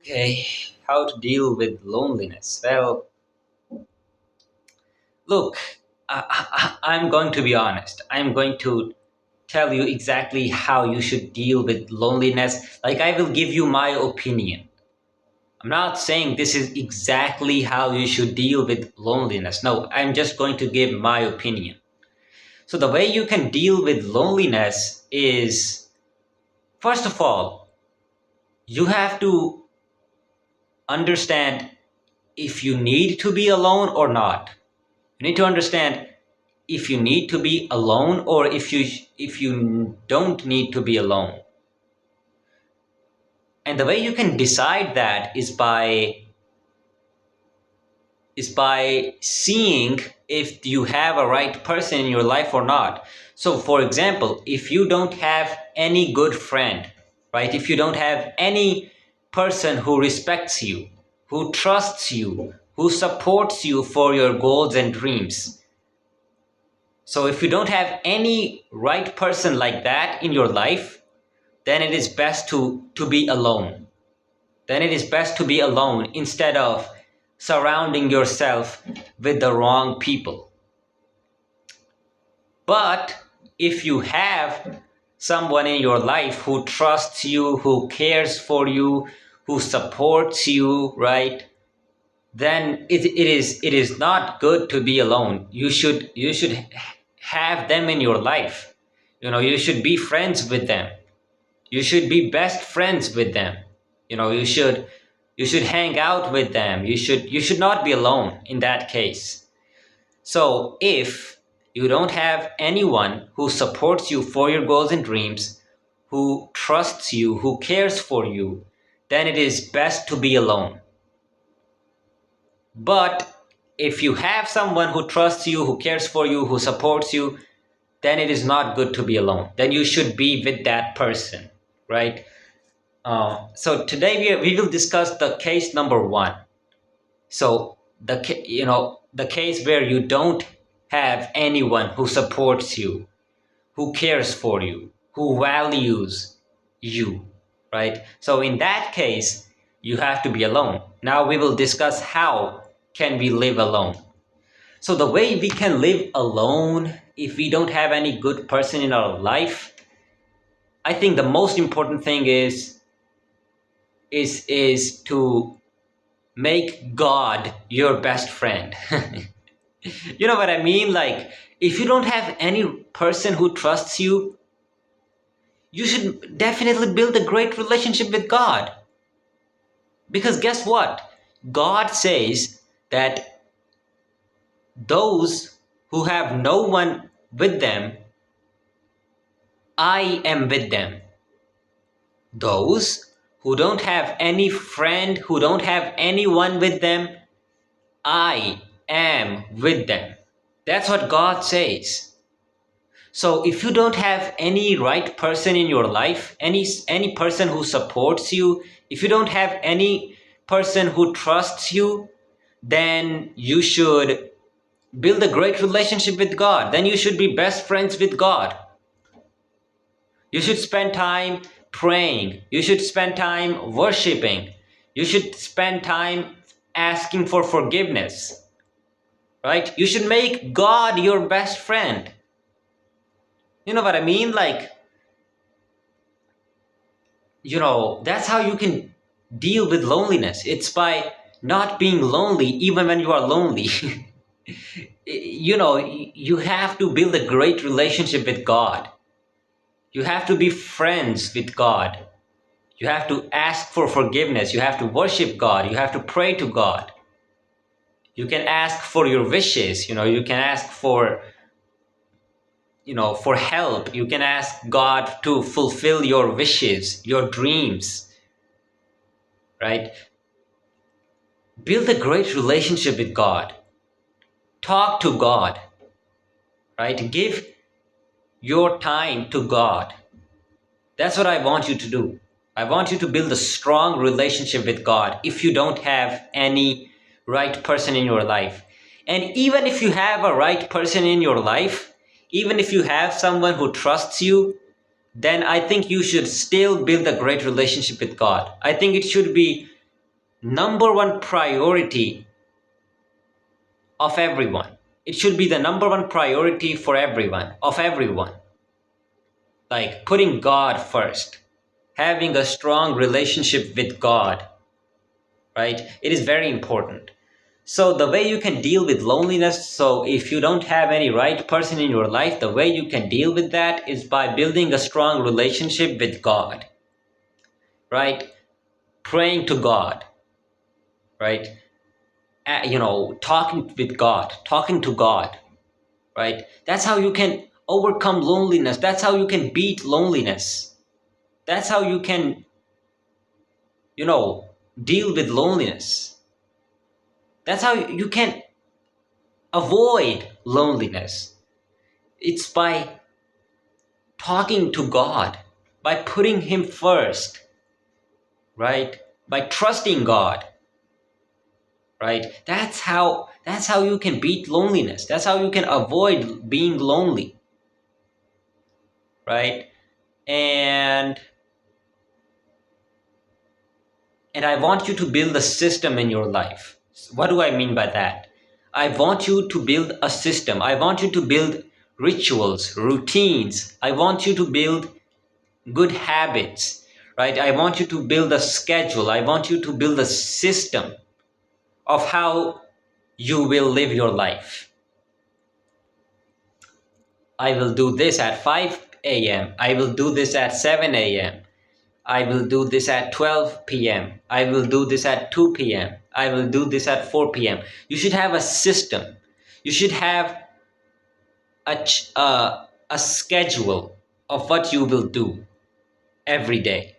Okay, how to deal with loneliness? Well, look, I'm going to be honest. I'm going to tell you exactly how you should deal with loneliness. Like, I will give you my opinion. I'm not saying this is exactly how you should deal with loneliness. No, I'm just going to give my opinion. So, the way you can deal with loneliness is, first of all, you have to understand if you need to be alone or not. You need to understand if you need to be alone or if you don't need to be alone. And the way you can decide that is by seeing if you have a right person in your life or not. So for example, if you don't have any good friend, right? If you don't have any person who respects you, who trusts you, who supports you for your goals and dreams. So if you don't have any right person like that in your life, then it is best to be alone. Then it is best to be alone instead of surrounding yourself with the wrong people. But if you have someone in your life who trusts you, who cares for you, who supports you, right? Then it is not good to be alone. You should have them in your life. You should be friends with them. You should be best friends with them. You should hang out with them. You should not be alone in that case. So if you don't have anyone who supports you for your goals and dreams, who trusts you, who cares for you, then it is best to be alone. But if you have someone who trusts you, who cares for you, who supports you, then it is not good to be alone. Then you should be with that person, right? So today we will discuss the case number one. So the case where you don't have anyone who supports you, who cares for you, who values you, right? So in that case, you have to be alone. Now we will discuss how can we live alone. So the way we can live alone if we don't have any good person in our life, I think the most important thing is to make God your best friend. You know what I mean? Like, if you don't have any person who trusts you, you should definitely build a great relationship with God. Because guess what? God says that those who have no one with them, I am with them. Those who don't have any friend, who don't have anyone with them, I am with them. That's what God says. So if you don't have any right person in your life, any person who supports you, if you don't have any person who trusts you, then you should build a great relationship with God. Then you should be best friends with God. You should spend time praying. You should spend time worshiping. You should spend time asking for forgiveness. Right? You should make God your best friend. You know what I mean? Like, that's how you can deal with loneliness. It's by not being lonely even when you are lonely. You have to build a great relationship with God. You have to be friends with God. You have to ask for forgiveness. You have to worship God. You have to pray to God. You can ask for your wishes. You can ask for help. You can ask God to fulfill your wishes, your dreams, right? Build a great relationship with God. Talk to God, right? Give your time to God. That's what I want you to do. I want you to build a strong relationship with God if you don't have any right person in your life. And even if you have a right person in your life, even if you have someone who trusts you, then I think you should still build a great relationship with God. I think it should be number one priority of everyone. It should be the number one priority for everyone, of everyone. Like putting God first, having a strong relationship with God, right? It is very important. So the way you can deal with loneliness, so if you don't have any right person in your life, the way you can deal with that is by building a strong relationship with God, right? Praying to God, right? Talking with God, talking to God, right? That's how you can overcome loneliness. That's how you can beat loneliness. That's how you can, you know, deal with loneliness. That's how you can avoid loneliness. It's by talking to God, by putting Him first, right? By trusting God, right? That's how you can beat loneliness. That's how you can avoid being lonely, right? And I want you to build a system in your life. What do I mean by that? I want you to build a system. I want you to build rituals, routines. I want you to build good habits, right? I want you to build a schedule. I want you to build a system of how you will live your life. I will do this at 5 a.m. I will do this at 7 a.m. I will do this at 12 p.m. I will do this at 2 p.m. I will do this at 4 p.m. You should have a system. You should have a schedule of what you will do every day,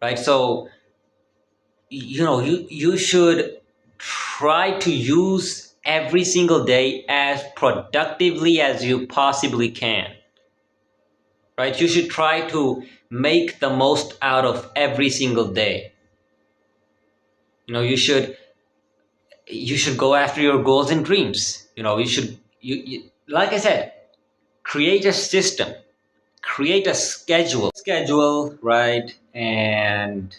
right? So, you should try to use every single day as productively as you possibly can, right? You should try to make the most out of every single day. You should go after your goals and dreams. You like I said, create a system, create a schedule, right? And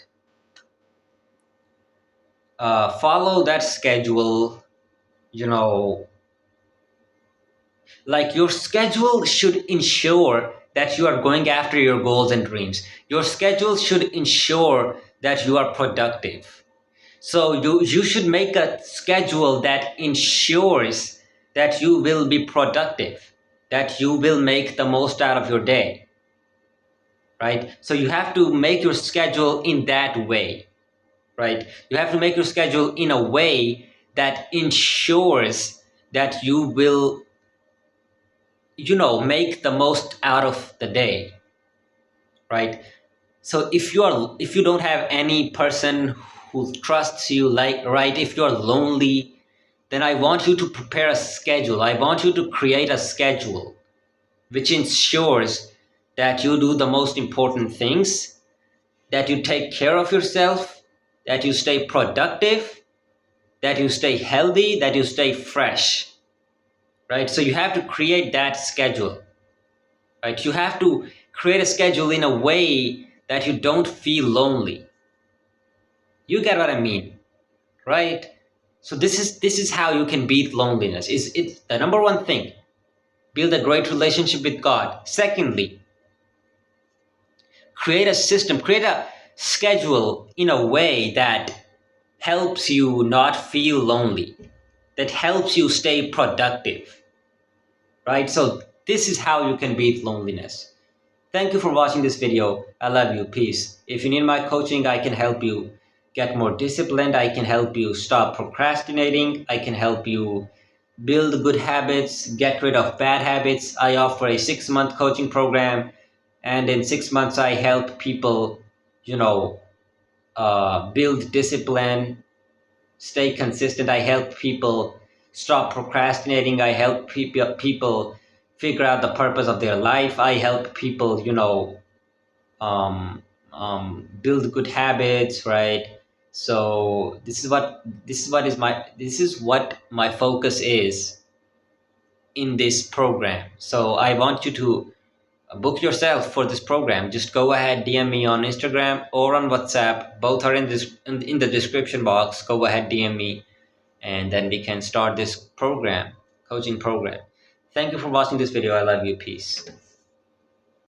follow that schedule. you know like your schedule should ensure that you are going after your goals and dreams. Your schedule should ensure that you are productive. So you should make a schedule that ensures that you will be productive, that you will make the most out of your day, right? So you have to make your schedule in that way, right? You have to make your schedule in a way that ensures that you will, make the most out of the day, right? So if you don't have any person who trusts you, like, right, if you're lonely, then I want you to prepare a schedule. I want you to create a schedule which ensures that you do the most important things, that you take care of yourself, that you stay productive, that you stay healthy, that you stay fresh, right? So you have to create that schedule, right? You have to create a schedule in a way that you don't feel lonely. You get what I mean, right? So this is how you can beat loneliness. It's the number one thing. Build a great relationship with God. Secondly, create a system, create a schedule in a way that helps you not feel lonely, that helps you stay productive, right? So this is how you can beat loneliness. Thank you for watching this video. I love you. Peace. If you need my coaching, I can help you get more disciplined. I can help you stop procrastinating. I can help you build good habits, get rid of bad habits. I offer a 6-month coaching program, and in 6 months I help people, build discipline, stay consistent. I help people stop procrastinating. I help people figure out the purpose of their life. I help people, build good habits, right? So this is what my focus is in this program. So I want you to book yourself for this program, just go ahead, DM me on Instagram or on WhatsApp. Both are in the description box. Go ahead, DM me, and then we can start this program, coaching program. Thank you for watching this video. I love you. Peace.